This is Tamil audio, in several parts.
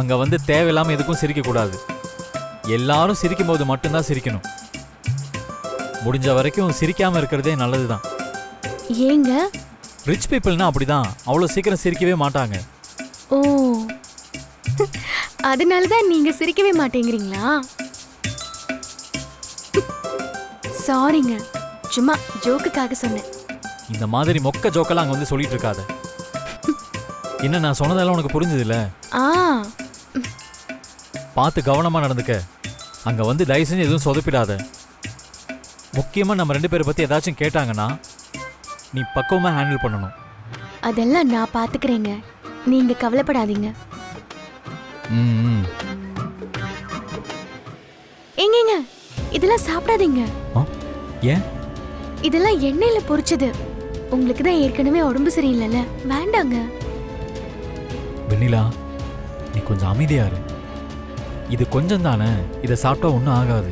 அங்க வந்து தேவையில்லாம எதுக்கும் சிரிக்க கூடாது. எல்லாரும் சிரிக்கும் போது மட்டும்தான் சிரிக்கணும். முடிஞ்ச வரைக்கும் சிரிக்காம இருக்கிறதே நல்லதுதான். ஏங்க? ரிச் பீப்புள்னா அப்படிதான், அவ்வளவு சீக்கிரம் சிரிக்கவே மாட்டாங்க. ஓ, அதனாலதான் நீங்க சிரிக்கவே மாட்டேங்கிறீங்களா? சாரிங்க, சும்மா ஜோக்குக்காக சொன்னேன். இந்த மாதிரி மொக்க ஜோக்கெல்லாம் அங்க வந்து சொல்லிட்டு இருக்காத. என்ன நான் சொன்னதெல்லாம் உனக்கு புரிஞ்சது இல்ல? ஆ, பார்த்து கவனமா நடந்துக்க. அங்க வந்து தயவு செஞ்சு எதுவும் சொதப்பிடாத. முக்கியமா நம்ம 2 பேரை பத்தி ஏதாச்சும் கேட்டாங்கன்னா நீ பக்குவமா ஹேண்டில் பண்ணணும். அதெல்லாம் நான் பாத்துக்கிறேங்க, நீங்க கவலைப்படாதீங்க. எங்கங்க இதெல்லாம் சாப்பிடாதீங்க. ஏன்? இதெல்லாம் எண்ணெயில பொரிச்சது. உங்களுக்கு தான் ஏற்கனவே உடம்பு சரியில்லைல்ல, வேண்டாங்க. வெண்ணிலா, நீ கொஞ்சம் அமைதியா இரு. இது கொஞ்சம் தானே, இதை சாப்பிட்டா ஒன்றும் ஆகாது.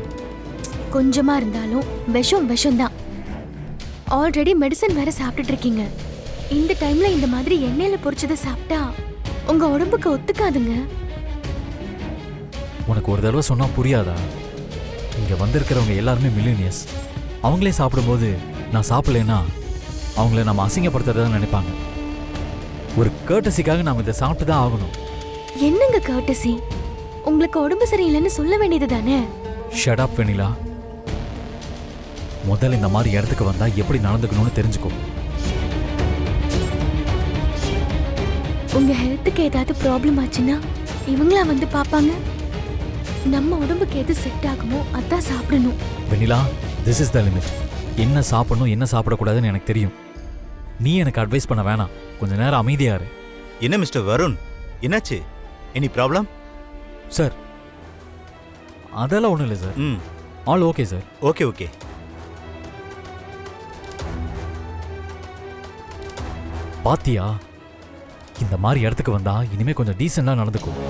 கொஞ்சமா இருந்தாலும் விஷம் தான். ஆல்ரெடி மெடிசன் வேற சாப்பிட்டுட்டு இருக்கீங்க. இந்த டைம்ல இந்த மாதிரி எண்ணெயில பொரிச்சதை சாப்பிட்டா உங்க உடம்புக்கு ஒத்துக்காதுங்க. உனக்கு ஒரு தடவை சொன்னா புரியாதா? இங்க வந்திருக்கிறவங்க எல்லாருமே மில்லினியர்ஸ். அவங்களே சாப்பிடும்போது நான் சாப்பிடலன்னா அவங்கள நம்ம அசிங்கப்படுத்துறதா நினைப்பாங்க. ஒரு கர்ட்டசிக்காக நாம இதை சாப்பிட்டு தான் ஆகணும். என்னங்க கர்ட்டசி? உங்களுக்கு உடம்பு சரியில்லைன்னு சொல்ல வேண்டியது தானே? ஷட் அப் வெண்ணிலா. முதல்ல இந்த மாதிரி இடத்துக்கு வந்தா எப்படி நடந்துக்கணும்னு தெரிஞ்சுக்கோ. உங்க ஹெல்த்துக்கு ஏதாவது ப்ராப்ளம் ஆச்சுன்னா இவங்களா வந்து பாப்பாங்க. நம்ம உடம்புக்கு எது செட் ஆகுமோ அதான் சாப்பிடணும். வெண்ணிலா, திஸ் இஸ் த லிமிட். என்ன சாப்பிடணும் என்ன சாப்பிடக்கூடாதுன்னு எனக்கு தெரியும். நீ எனக்கு அட்வைஸ் பண்ண வேணாம். கொஞ்ச நேரம் அமைதியா இரு. என்ன மிஸ்டர் வருண், என்னாச்சு? Any problem? சார், அதெல்லாம் ஒன்றும் இல்லை sir. All okay sir. Okay okay. பாத்தியா, இந்த மாதிரி இடத்துக்கு வந்தா இனிமே கொஞ்சம் டீசெண்டா நடந்துக்கும்.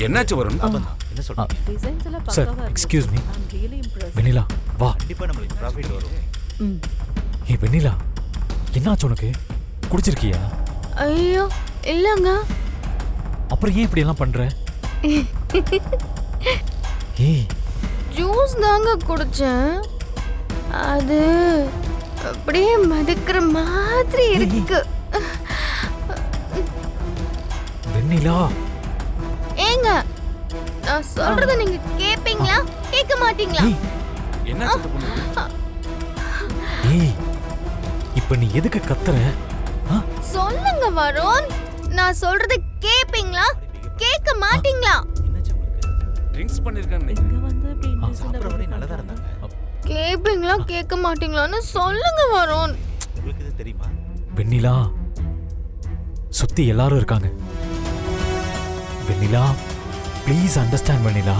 என்னாச்சு வருண்? என்ன சொல்றீங்க சார், எக்ஸ்கியூஸ் மீ. வெண்ணிலா, வா. கண்டிப்பா நம்மளுக்கு ப்ராஃபிட் வரும். ஏ வெண்ணிலா, என்னாச்சு உனக்கு? குடிச்சிருக்கியா? ஐயோ இல்லங்க. அப்புறம் ஏன் இப்படி எல்லாம் பண்ற? ஏய், ஜூஸ் தாங்க குடிச்சேன். அது அப்படியே மதுக்கிற மாதிரி இருக்கு. வெண்ணிலா, ஏங்க, நான் சொல்றத நீங்க கேப்பீங்களா கேட்க மாட்டீங்களா? என்னாச்சு பொண்ணு? ஏய், இப்ப நீ எதுக்கு கத்துற? சொல்லுங்க வருண், நான் சொல்றத கேப்பீங்களா கேட்க மாட்டீங்களா? என்னாச்சு உங்களுக்கு? ட்ரிங்க்ஸ் பண்ணிருக்கானே. சாப்பிட்ற வரையும் நல்லதா இருந்தாங்க. கேப்பீங்களா கேட்க மாட்டீங்களான்னு சொல்லுங்க வருண். உங்களுக்கு இது தெரியுமா? வெண்ணிலா, சுத்தி எல்லாரும் இருக்காங்க. வெண்ணிலா, ப்ளீஸ் அண்டர்ஸ்டாண்ட் வெண்ணிலா.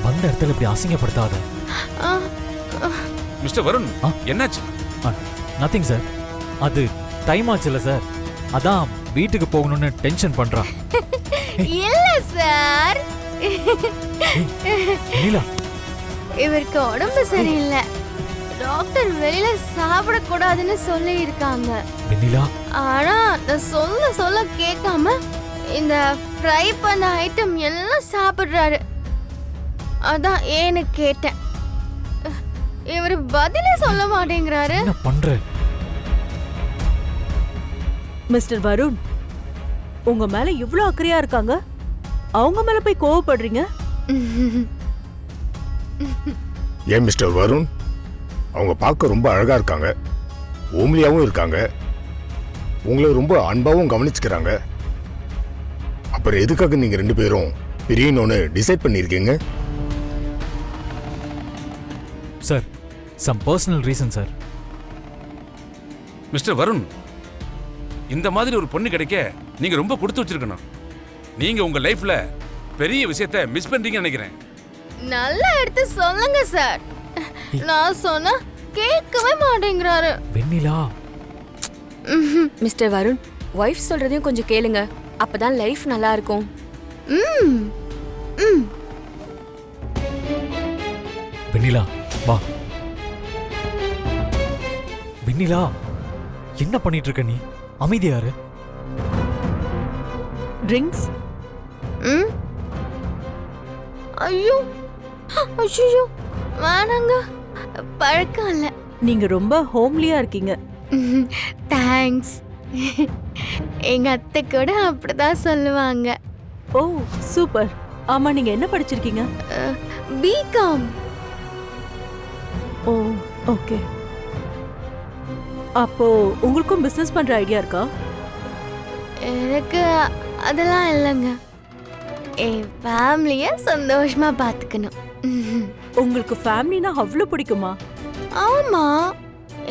வந்த இடத்துல இப்படி அசிங்கப்படுத்தாத. மிஸ்டர் வருண், என்னாச்சு? Nothing sir. அது டைம் ஆச்சுல்ல சார், அதான் வீட்டுக்கு போகணும்னு டென்ஷன் பண்றான். இல்ல சார், வெண்ணிலா, இவருக்கு உடம்பு சரியில்லை. டாக்டர் வெளியில சாப்பிட கூடாதுன்னு சொல்லி இருக்காங்க. வெண்ணிலா, ஆனா நான் சொல்ல கேட்காம இந்த ஃப்ரை பண்ண ஐட்டம் எல்லாம் சாப்பிடுறாரு. அதான் ஏன்னு கேட்டேன். இவர் பதிலே சொல்ல மாட்டேங்கிறாரு. என்ன பண்ற? மிஸ்டர் வருண், உங்க மேல இவ்ளோ அக்கறையா இருக்காங்க, அவங்க மேல போய் கோவப்படுறீங்க? ஏன் மிஸ்டர் வருண், அவங்க பார்க்க ரொம்ப அழகா இருக்காங்க, ஓம்லியாவும் இருக்காங்க, உங்களை ரொம்ப அன்பாவும் கவனிச்சுக்கிறாங்க. அப்புறம் எதுக்காக நீங்க 2 பேரும் பிரியணும்னு டிசைட் பண்ணிருக்கீங்க? Sir, some personal reason sir. Mister Varun, இந்த மாதிரி ஒரு பொண்ணு கிடைக்க நீங்க ரொம்ப கொடுத்து வச்சிருக்கணும். நீங்க உங்க லைஃப்ல பெரிய விஷயத்தை மிஸ் பண்றீங்கன்னு நினைக்கிறேன். நல்லா எடுத்து சொல்லுங்க சார். நான் சொன்னா கேட்கவே மாட்டேங்க. மாட்டேங்கிறாரு. வெண்ணிலா மிஸ்டர் வருண், ஒய்ஃப் சொல்றதையும் கொஞ்சம் கேளுங்க. அப்பதான் லைஃப் நல்லா இருக்கும். ம் ம் வெண்ணிலா வா. வெண்ணிலா என்ன பண்ணிட்டு இருக்க நீ? அமைதியாரு. ட்ரிங்க்ஸ்? ம் ஐயோ ஐயோ வேணாங்க, பழக்கம் இல்லை. நீங்க ரொம்ப ஹோம்லியா இருக்கீங்க. தேங்க்ஸ். எங்க அத்தை கூட அப்படிதான் சொல்லுவாங்க. ஓ சூப்பர். ஆமா, நீங்க என்ன படிச்சிருக்கீங்க? பிகாம். ஓ ஓகே. அப்போ உங்களுக்கும் பிசினஸ் பண்ற ஐடியா இருக்கா? எனக்கு அதெல்லாம் இல்லைங்க. என் ஃபேமிலிய சந்தோஷமா பார்த்துக்கணும். உங்களுக்கு ஃபேமிலினா அவ்வளவு பிடிக்குமா? ஆமா,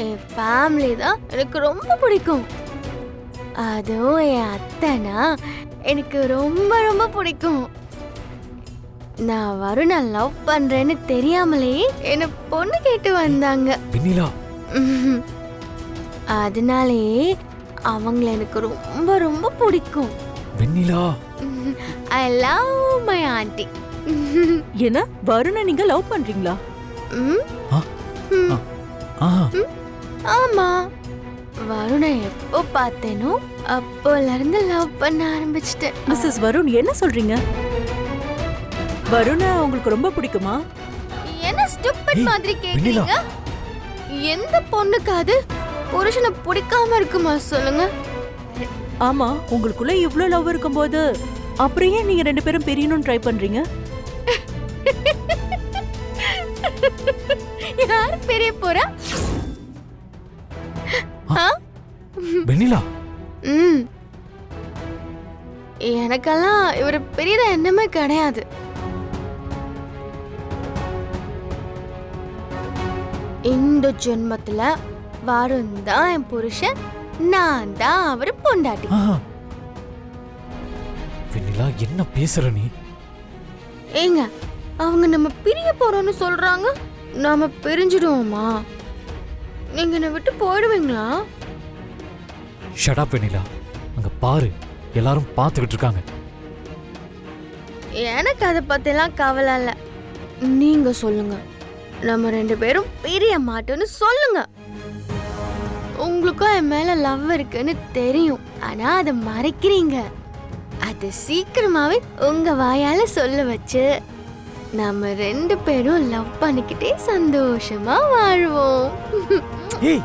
என் ஃபேமிலி தான் எனக்கு ரொம்ப பிடிக்கும். அதுவும் என் அத்தைனா எனக்கு ரொம்ப ரொம்ப பிடிக்கும். நான் வருணை லவ் பண்றேன்னு தெரியாமலே என்ன பொண்ணு கேட்டு வந்தாங்க. வெண்ணிலா அதனாலேயே அவங்கள எனக்கு ரொம்ப ரொம்ப பிடிக்கும். வெண்ணிலா ஐ லவ் மை ஆண்டி. என்ன வருணை நீங்க லவ் பண்றீங்களா? ஆ ஆமா, வருணை எப்போ பார்த்தேனோ அப்போல இருந்து லவ் பண்ண ஆரம்பிச்சிட்டேன். மிஸ்ஸஸ் வருண் என்ன சொல்றீங்க? வருணை உங்களுக்கு ரொம்ப பிடிக்குமா? என்ன ஸ்டூபிட் ஏய், மாதிரி வெண்ணிலா. கேக்குறீங்க? எந்த பொண்ணுக்காவது புருஷனை பிடிக்காம இருக்குமா சொல்லுங்க? ஆமா, உங்களுக்குள்ள இவ்ளோ லவ் இருக்கும்போது அப்புறம் ஏன் நீங்க ரெண்டு பேரும் பிரியணும்னு ட்ரை பண்றீங்க? யார் பெரிய போறா? வெண்ணிலா ம் எனக்கெல்லாம் இவர் பெரியதா எண்ணமே கிடையாது. இந்த ஜென்மத்துல வருண் தான் என் புருஷன், நான் தான் அவர் பொண்டாட்டி. ஆ. வெண்ணிலா என்ன பேசுற நீ? ஏங்க, அவங்க நம்ம பிரிய போறோம்னு சொல்றாங்க. நாம பிரிஞ்சிடுவோமா? நீங்க என்னை விட்டு போயிடுவீங்களா? ஷட் அப் வெண்ணிலா. அங்க பாரு, எல்லாரும் பார்த்துக்கிட்டு இருக்காங்க. எனக்கு அதை பத்திலாம் கவலை இல்ல. நீங்க சொல்லுங்க, நம்ம ரெண்டு பேரும் பிரிய மாட்டோம்னு சொல்லுங்க. உங்களுக்கும் என் மேல லவ் இருக்குன்னு தெரியும், ஆனா அதை மறைக்கிறீங்க. அது சீக்கிரமாவே உங்க வாயால சொல்ல வச்சு நம்ம ரெண்டு பேரும் லவ் பண்ணிக்கிட்டே சந்தோஷமா வாழ்வோம். ஏய்